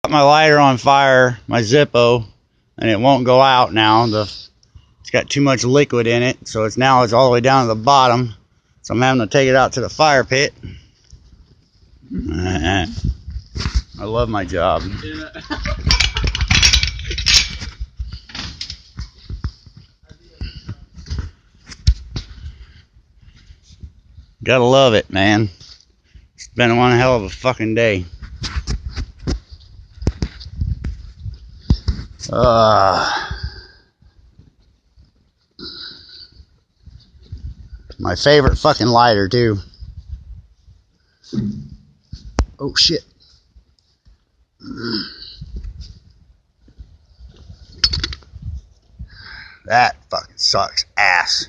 My lighter on fire, my Zippo, and it won't go out now. It's got too much liquid in it, so it's all the way down to the bottom. So I'm having to take it out to the fire pit. I love my job. Gotta love it, man. It's been one hell of a fucking day. My favorite fucking lighter too. Oh shit. That fucking sucks ass.